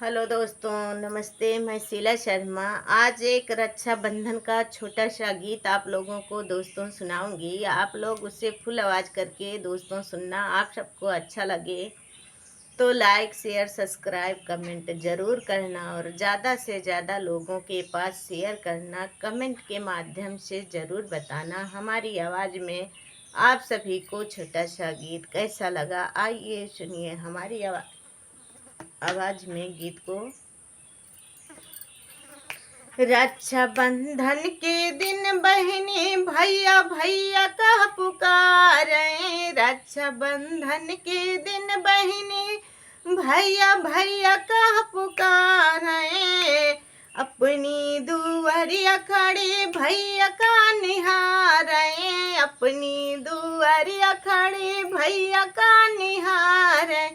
Hello दोस्तों, नमस्ते। मैं शीला शर्मा आज एक रक्षाबंधन का छोटा सा गीत आप लोगों को दोस्तों सुनाऊंगी। आप लोग उसे फुल आवाज़ करके दोस्तों सुनना। आप सबको अच्छा लगे तो लाइक शेयर सब्सक्राइब कमेंट ज़रूर करना और ज़्यादा से ज़्यादा लोगों के पास शेयर करना। कमेंट के माध्यम से ज़रूर बताना हमारी आवाज़ में आप सभी को छोटा सा गीत कैसा लगा। आइए सुनिए हमारी आवाज में गीत को। रक्षाबंधन के दिन बहनी भैया भैया कह पुकारे। रक्षाबंधन के दिन बहनी भैया भैया कह पुकारे। अपनी दुआरिया खड़ी भैया का निहारे। अपनी दुआरिया खड़ी भैया का निहारे।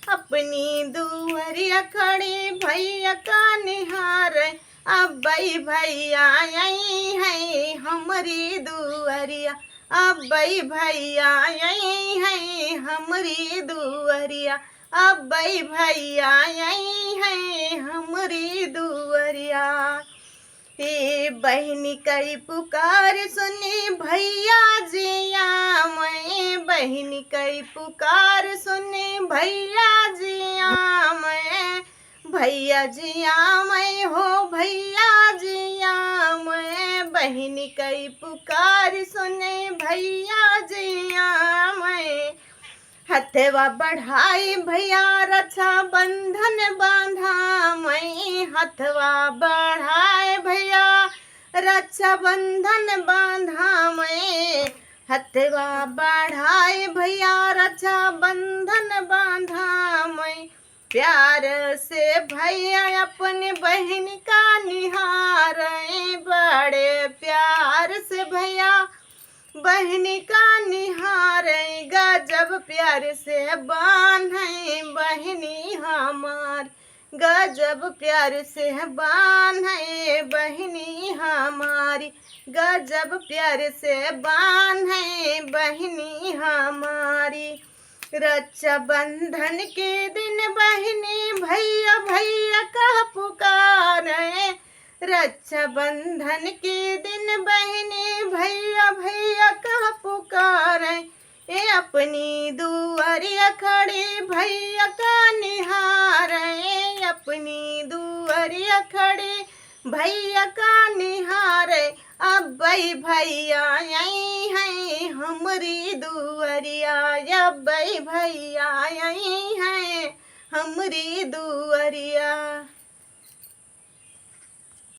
अपनी दुआरिया खड़ी भैया का निहारे। अब भैया आई है हमारी दुआरिया। अब भैया आई है हमारी दुआरिया। अब भैया आई है हमारी दुआरिया। हे बहनी कई पुकार सुनी भैया जिया। मैं बहनी कई पुकार सुनी भैया जिया। मैं भैया जिया मैं हो भैया जिया। मैं बहनी कई पुकार सुने भैया जिया। मैं हथवा बढ़ाई भैया रक्षा बंधन बांधा। मैं हथवा बढ़ाए भैया रक्षा बंधन बांधा। मैं हथवा बढ़ाए भैया रक्षा बंधन बांधा। मैं प्यार से भैया अपने बहन का निहारे। बड़े प्यार से भैया बहन का निहारे। गजब प्यार से बांधे बहनी हमार। गजब प्यार से बांधे बहनी हमारी। गजब प्यार से बांधे बहनी हमारी। रक्षाबंधन के दिन बहनी भैया भैया कह पुकारे। रक्षाबंधन के दिन बहनी भैया भैया कह पुकारे। ए अपनी दुआरिया खड़ी भैया का निहारे। अपनी दुआरिया खड़ी भैया का निहारे। अब भैया आई है हमारी दुआरिया। अब भैया आई है हमारी दुआरिया।